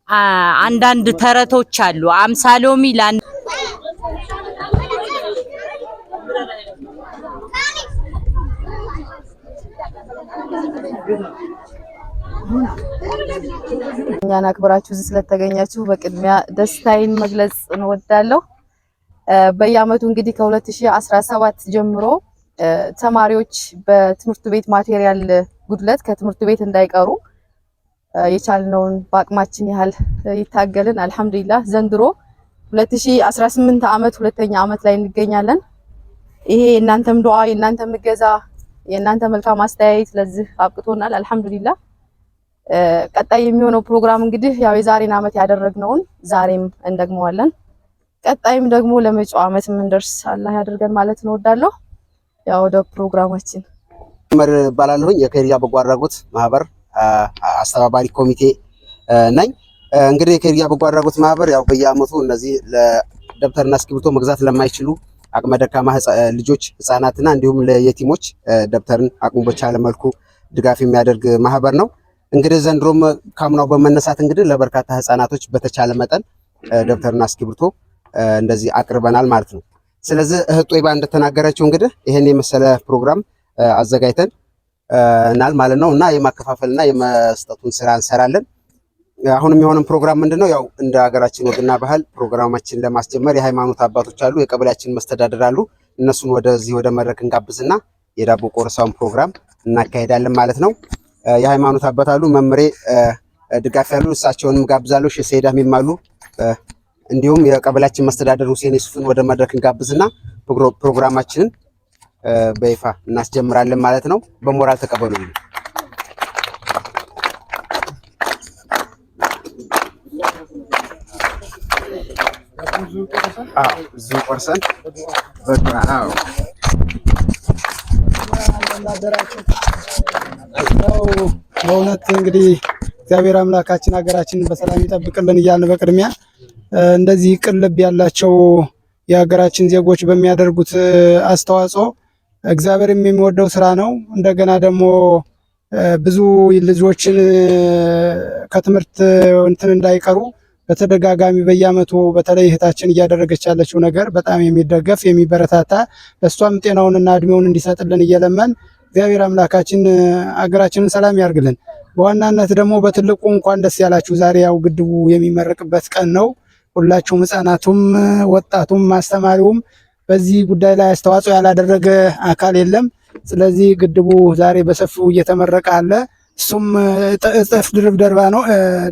አንዳንድ ተረቶች አሉ። አምሳሎሚ ላን እኛን አክብራችሁ ስለተገኛችሁ በቅድሚያ ደስታዬን መግለጽ እንወዳለሁ። በየአመቱ እንግዲህ ከ2017 ጀምሮ ተማሪዎች በትምህርት ቤት ማቴሪያል ጉድለት ከትምህርት ቤት እንዳይቀሩ የቻልነውን በአቅማችን ያህል ይታገልን። አልহামዱሊላህ ዘንድሮ 2018 ዓመት ሁለተኛ ዓመት ላይ እንገኛለን። ይሄ እናንተም ዱዓ የእናንተም እገዛ የእናንተ መልካም አስተያየት ለዚህ አብቅቶናል። አልহামዱሊላህ ቀጣይ የሚሆነው ፕሮግራም እንግዲህ ያው የዛሬን ዓመት ያደረግነውን ዛሬም እንደግመዋለን። ቀጣይም ደግሞ ለመጪው ዓመት ምንደርስ አላህ ያደርገን ማለት ነው ወዳለሁ። ያው ወደ ፕሮግራማችን መር ባላለሁኝ የከሪያ በጎ አድራጎት ማህበር አስተባባሪ ኮሚቴ ነኝ። እንግዲህ የከሪያ በጎ አድራጎት ማህበር ያው በየአመቱ እነዚህ ለደብተርና እስክሪብቶ መግዛት ለማይችሉ አቅመ ደካማ ልጆች ህፃናትና እንዲሁም ለየቲሞች ደብተርን አቅሙ በቻለ መልኩ ድጋፍ የሚያደርግ ማህበር ነው። እንግዲህ ዘንድሮም ካምናው በመነሳት እንግዲህ ለበርካታ ህፃናቶች በተቻለ መጠን ደብተርና እስክሪብቶ እንደዚህ አቅርበናል ማለት ነው። ስለዚህ እህት ጦይባ እንደተናገረችው እንግዲህ ይሄን የመሰለ ፕሮግራም አዘጋጅተን እናል ማለት ነው እና የማከፋፈልና የመስጠቱን ስራ እንሰራለን። አሁንም የሆነን ፕሮግራም ምንድነው ያው እንደ ሀገራችን ወግና ባህል ፕሮግራማችን ለማስጀመር የሃይማኖት አባቶች አሉ፣ የቀበሌያችን መስተዳድር አሉ። እነሱን ወደዚህ ወደ መድረክ እንጋብዝና የዳቦ ቆረሳውን ፕሮግራም እናካሄዳለን ማለት ነው። የሃይማኖት አባት አሉ፣ መምሬ ድጋፍ ያሉ እሳቸውንም ጋብዛለሁ። ሼህ ሰይዳ የሚማሉ እንዲሁም የቀበሌያችን መስተዳድር ሁሴን ዩሱፍን ወደ መድረክ እንጋብዝና ፕሮግራማችንን በይፋ እናስጀምራለን ማለት ነው። በሞራል ተቀበሉኝ። ብዙ ቆርሰን በቃው በእውነት እንግዲህ እግዚአብሔር አምላካችን ሀገራችንን በሰላም ይጠብቅልን እያልን በቅድሚያ እንደዚህ ቅልብ ያላቸው የሀገራችን ዜጎች በሚያደርጉት አስተዋጽኦ እግዚአብሔር የሚወደው ስራ ነው። እንደገና ደግሞ ብዙ ልጆችን ከትምህርት እንትን እንዳይቀሩ በተደጋጋሚ በየአመቱ በተለይ እህታችን እያደረገች ያለችው ነገር በጣም የሚደገፍ የሚበረታታ ለሷም ጤናውንና እድሜውን እንዲሰጥልን እየለመን እግዚአብሔር አምላካችን ሀገራችንን ሰላም ያርግልን። በዋናነት ደግሞ በትልቁ እንኳን ደስ ያላችሁ። ዛሬ ያው ግድቡ የሚመረቅበት ቀን ነው። ሁላችሁም ህፃናቱም ወጣቱም አስተማሪውም በዚህ ጉዳይ ላይ አስተዋጽኦ ያላደረገ አካል የለም። ስለዚህ ግድቡ ዛሬ በሰፊው እየተመረቀ አለ። እሱም እጥፍ ድርብ ደርባ ነው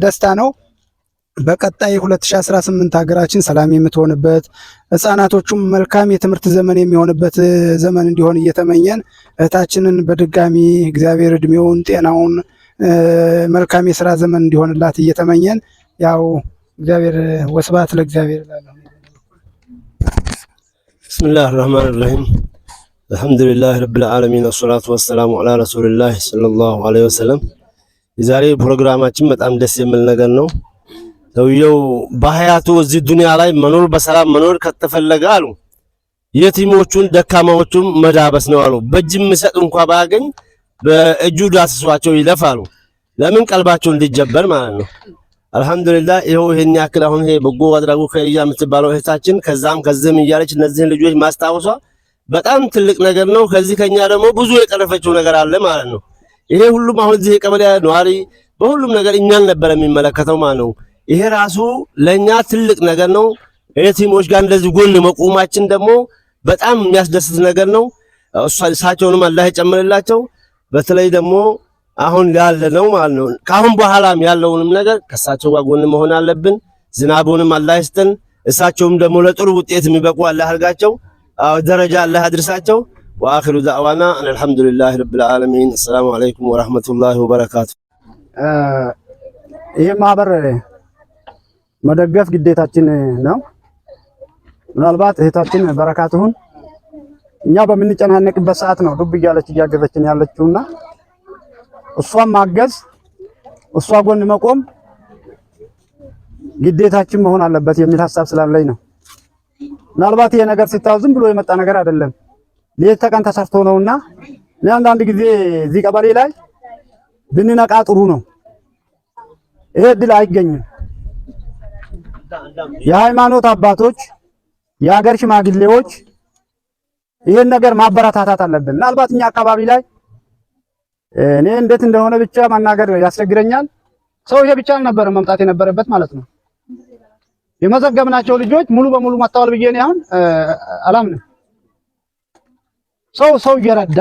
ደስታ ነው። በቀጣይ 2018 ሀገራችን ሰላም የምትሆንበት ህፃናቶቹም መልካም የትምህርት ዘመን የሚሆንበት ዘመን እንዲሆን እየተመኘን እህታችንን በድጋሚ እግዚአብሔር እድሜውን ጤናውን መልካም የሥራ ዘመን እንዲሆንላት እየተመኘን ያው እግዚአብሔር ወስብሐት ለእግዚአብሔር ይላል። ቢስሚላሂ ረህማኒ ረሂም አልሐምዱሊላሂ ረብል ዓለሚን ወሰላቱ ወሰላሙ ዐላ ረሱሊላህ ሰለላሁ ዐለይሂ ወሰለም። የዛሬ ፕሮግራማችን በጣም ደስ የሚል ነገር ነው። ሰውየው በሀያቱ እዚህ ዱንያ ላይ መኖር በሰላም መኖር ከተፈለገ አሉ የቲሞቹን ደካማዎቹን መዳበስ ነው አሉ። በእጅ የሚሰጥ እንኳን ባያገኝ በእጁ ዳስሷቸው ይለፋሉ። ለምን ቀልባቸው እንዲጀበር ማለት ነው። አልহামዱሊላህ ይሄው ይሄን ያክል አሁን ይሄ በጎ አድራጎት ከሪያ የምትባለው እህታችን ከዛም ከዚህም እያለች እነዚህን ልጆች ማስታወሷ በጣም ትልቅ ነገር ነው። ከዚህ ከኛ ደግሞ ብዙ የቀረፈችው ነገር አለ ማለት ነው። ይሄ ሁሉም አሁን እዚህ የቀበሌ ነዋሪ በሁሉም ነገር እኛን ነበር የሚመለከተው ማለት ነው። ይሄ ራሱ ለኛ ትልቅ ነገር ነው። የቲሞች ጋር እንደዚህ ጎን መቆማችን ደግሞ በጣም የሚያስደስት ነገር ነው። እሳቸውንም አላህ ይጨምርላቸው። በተለይ ደግሞ አሁን ያለ ነው ማለት ነው። ካሁን በኋላም ያለውንም ነገር ከእሳቸው ጋር ጎን መሆን አለብን። ዝናቡንም አላህ ይስጥን። እሳቸውም ደግሞ ለጥሩ ውጤት የሚበቁ አላህ አድርጋቸው፣ ደረጃ አላህ ያድርሳቸው። ወአኺሩ ዳዕዋና አልሐምዱሊላሂ ረብል ዓለሚን። ሰላም አለይኩም ወራህመቱላሂ ወበረካቱ። ይሄ ማህበር መደገፍ ግዴታችን ነው። ምናልባት እህታችን በረካቱን እኛ በምንጨናነቅበት ሰዓት ነው ዱብ እያለች እያገዘችን ያለችውና እሷን ማገዝ እሷ ጎን መቆም ግዴታችን መሆን አለበት የሚል ሐሳብ ስላለኝ ነው። ምናልባት ይሄ ነገር ሲታው ዝም ብሎ የመጣ ነገር አይደለም፣ ሌት ተቀን ተሰርቶ ነውና አንዳንድ ጊዜ እዚህ ቀበሌ ላይ ብንነቃ ጥሩ ነው። ይሄ እድል አይገኝም። የሃይማኖት አባቶች፣ የሀገር ሽማግሌዎች ይሄን ነገር ማበረታታት አለብን። ምናልባት እኛ አካባቢ ላይ እኔ እንዴት እንደሆነ ብቻ ማናገር ያስቸግረኛል። ሰው ይሄ ብቻ አልነበረም መምጣት የነበረበት ማለት ነው። የመዘገብናቸው ልጆች ሙሉ በሙሉ መጣዋል ብዬ ነው አሁን አላምንም። ሰው እየረዳ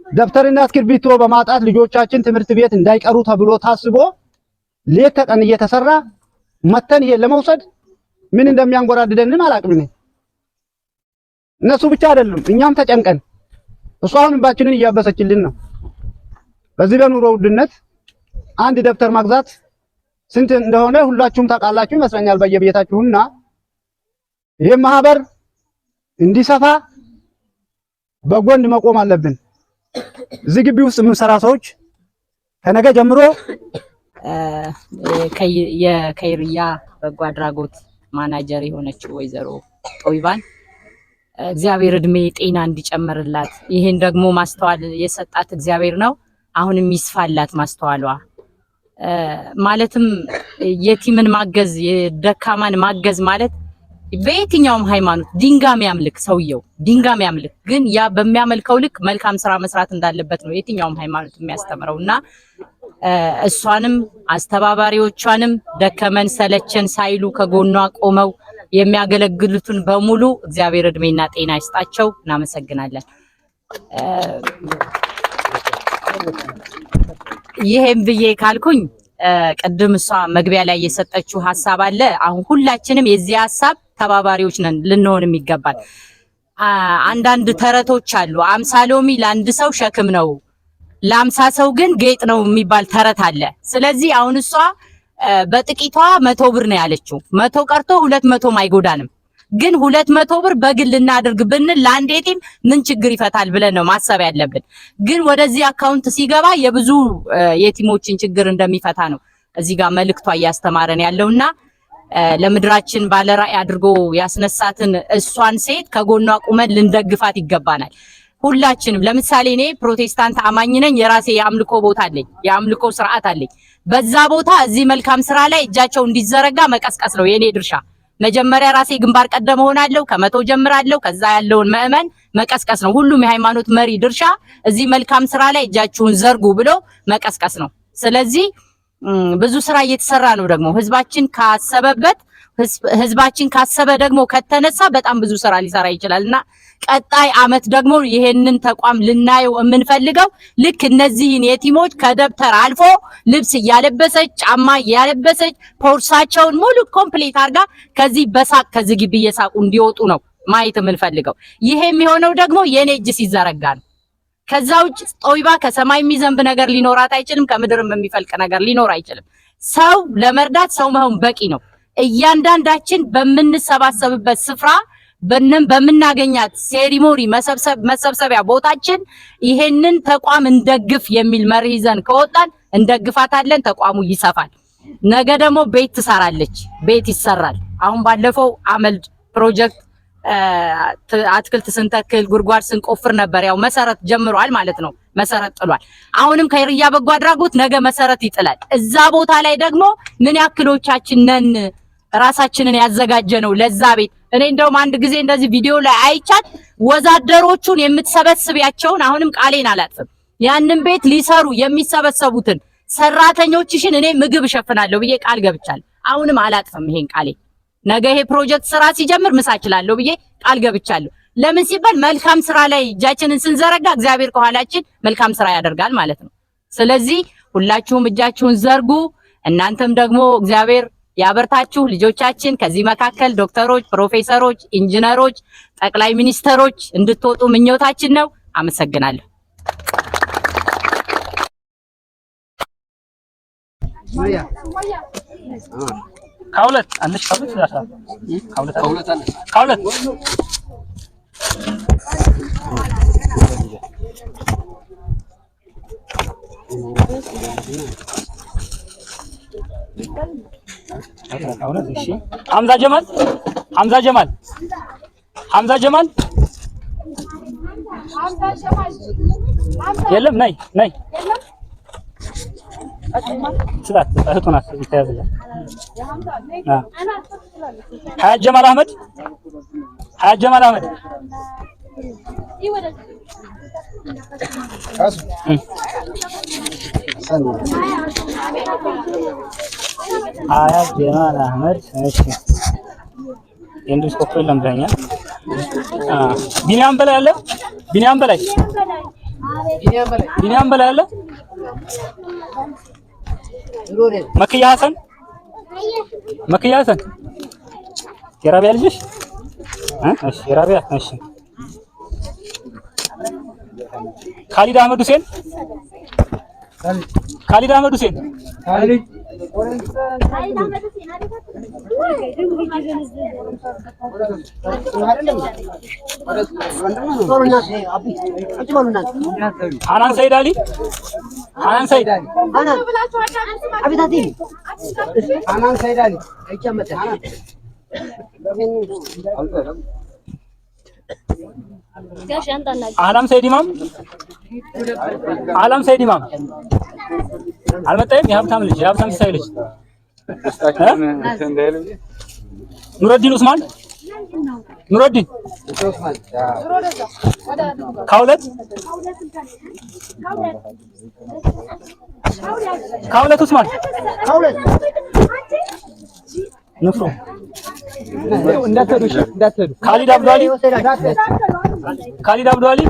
ደብተርና እስክሪብቶ በማጣት ልጆቻችን ትምህርት ቤት እንዳይቀሩ ተብሎ ታስቦ ሌት ተቀን እየተሰራ መተን ለመውሰድ ምን እንደሚያንጎራድደንም አላቅም ነኝ። እነሱ ብቻ አይደሉም እኛም ተጨንቀን እሷ አሁን እንባችንን እያበሰችልን ነው። በዚህ በኑሮ ውድነት አንድ ደብተር መግዛት ስንት እንደሆነ ሁላችሁም ታውቃላችሁ ይመስለኛል በየቤታችሁና ይሄ ማህበር እንዲሰፋ በጎን መቆም አለብን። እዚህ ግቢ ውስጥ የምንሰራ ሰዎች ከነገ ጀምሮ የከይርያ በጎ አድራጎት ማናጀር የሆነችው ወይዘሮ ጦይባን እግዚአብሔር እድሜ ጤና እንዲጨምርላት ይሄን ደግሞ ማስተዋል የሰጣት እግዚአብሔር ነው። አሁንም ይስፋላት ማስተዋሏ። ማለትም የቲምን ማገዝ የደካማን ማገዝ ማለት በየትኛውም ሃይማኖት ድንጋይ ያምልክ ሰውየው ድንጋይ ያምልክ፣ ግን ያ በሚያመልከው ልክ መልካም ስራ መስራት እንዳለበት ነው የትኛውም ሃይማኖት የሚያስተምረውና እሷንም አስተባባሪዎቿንም ደከመን ሰለቸን ሳይሉ ከጎኗ ቆመው የሚያገለግሉትን በሙሉ እግዚአብሔር እድሜና ጤና ይስጣቸው። እናመሰግናለን። ይሄን ብዬ ካልኩኝ ቅድም እሷ መግቢያ ላይ የሰጠችው ሐሳብ አለ። አሁን ሁላችንም የዚህ ሐሳብ ተባባሪዎች ነን ልንሆንም ይገባል። አንዳንድ ተረቶች አሉ። 50 ሎሚ ለአንድ ሰው ሸክም ነው፣ ለ50 ሰው ግን ጌጥ ነው የሚባል ተረት አለ። ስለዚህ አሁን እሷ በጥቂቷ 100 ብር ነው ያለችው። 100 ቀርቶ 200 አይጎዳንም። ግን 200 ብር በግል እናድርግ ብንል ለአንድ የቲም ምን ችግር ይፈታል ብለን ነው ማሰብ ያለብን። ግን ወደዚህ አካውንት ሲገባ የብዙ የቲሞችን ችግር እንደሚፈታ ነው እዚህ ጋር መልእክቷ እያስተማረን ያለውና ለምድራችን ባለራዕይ አድርጎ ያስነሳትን እሷን ሴት ከጎኗ ቁመን ልንደግፋት ይገባናል። ሁላችንም ለምሳሌ እኔ ፕሮቴስታንት አማኝ ነኝ። የራሴ የአምልኮ ቦታ አለኝ፣ የአምልኮ ስርዓት አለኝ። በዛ ቦታ እዚህ መልካም ስራ ላይ እጃቸው እንዲዘረጋ መቀስቀስ ነው የኔ ድርሻ። መጀመሪያ ራሴ ግንባር ቀደም ሆናለሁ፣ ከመቶ ጀምራለሁ። ከዛ ያለውን ምዕመን መቀስቀስ ነው። ሁሉም የሃይማኖት መሪ ድርሻ እዚህ መልካም ስራ ላይ እጃችሁን ዘርጉ ብሎ መቀስቀስ ነው። ስለዚህ ብዙ ስራ እየተሰራ ነው። ደግሞ ህዝባችን ካሰበ ደግሞ ከተነሳ በጣም ብዙ ስራ ሊሰራ ይችላልና ቀጣይ አመት ደግሞ ይሄንን ተቋም ልናየው የምንፈልገው ልክ እነዚህን የቲሞች ከደብተር አልፎ ልብስ እያለበሰች ጫማ እያለበሰች ፖርሳቸውን ሙሉ ኮምፕሊት አድርጋ ከዚህ በሳቅ ከዚህ ግቢ እየሳቁ እንዲወጡ ነው ማየት የምንፈልገው። ይሄ የሚሆነው ደግሞ የኔ እጅ ሲዘረጋ ነው። ከዛ ውጭ ጦይባ ከሰማይ የሚዘንብ ነገር ሊኖራት አይችልም። ከምድርም የሚፈልቅ ነገር ሊኖር አይችልም። ሰው ለመርዳት ሰው መሆን በቂ ነው። እያንዳንዳችን በምንሰባሰብበት ስፍራ በምናገኛት ሴሪሞኒ መሰብሰቢያ ቦታችን ይሄንን ተቋም እንደግፍ የሚል መርህ ይዘን ከወጣን እንደግፋታለን። ተቋሙ ይሰፋል። ነገ ደግሞ ቤት ትሰራለች፣ ቤት ይሰራል። አሁን ባለፈው አመልድ ፕሮጀክት አትክልት ስንተክል ጉድጓድ ስንቆፍር ነበር። ያው መሰረት ጀምሯል ማለት ነው፣ መሰረት ጥሏል። አሁንም ከይርያ በጎ አድራጎት ነገ መሰረት ይጥላል። እዛ ቦታ ላይ ደግሞ ምን ያክሎቻችን ነን ራሳችንን ያዘጋጀ ነው ለዛ ቤት። እኔ እንደውም አንድ ጊዜ እንደዚህ ቪዲዮ ላይ አይቻት ወዛደሮቹን የምትሰበስቢያቸውን አሁንም ቃሌን አላጥፍም፣ ያንን ቤት ሊሰሩ የሚሰበሰቡትን ሰራተኞችሽን እኔ ምግብ እሸፍናለሁ ብዬ ቃል ገብቻለሁ። አሁንም አላጥፍም ይሄን ቃሌ። ነገ ይሄ ፕሮጀክት ስራ ሲጀምር ምሳ እችላለሁ ብዬ ቃል ገብቻለሁ። ለምን ሲባል መልካም ስራ ላይ እጃችንን ስንዘረጋ እግዚአብሔር ከኋላችን መልካም ስራ ያደርጋል ማለት ነው። ስለዚህ ሁላችሁም እጃችሁን ዘርጉ። እናንተም ደግሞ እግዚአብሔር ያበርታችሁ። ልጆቻችን ከዚህ መካከል ዶክተሮች፣ ፕሮፌሰሮች፣ ኢንጂነሮች፣ ጠቅላይ ሚኒስተሮች እንድትወጡ ምኞታችን ነው። አመሰግናለሁ። ካውለት አንሽ ካውለት ያሳ ካውለት ካውለት ካውለት እሺ ሐምዛ ጀማል የለም ነይ ስላት እህቱ ናት ይተያዝላት ሀያት ጀማል አህመድ ሀያት ጀማል አህመድ እሺ የእንዶስኮፕ የለም ብለኸኛል ቢኒያም በላይ አለ ቢኒያም በላይ አለ መክያ ሀሰን የራቢያ ልጅሽ እሺ የራቢያ እሺ ካሊድ አህመድ ሁሴን ሀናን ሰይድ አሊ አህላም ሰይድ ኢማም አልመጣም። የሀብታም ሲሳይ ልጅ ኑረዲን ኡስማን ከሁለት ኡስማን ንፍሮ እንዳትሄዱ ካሊድ አብዱ አሊ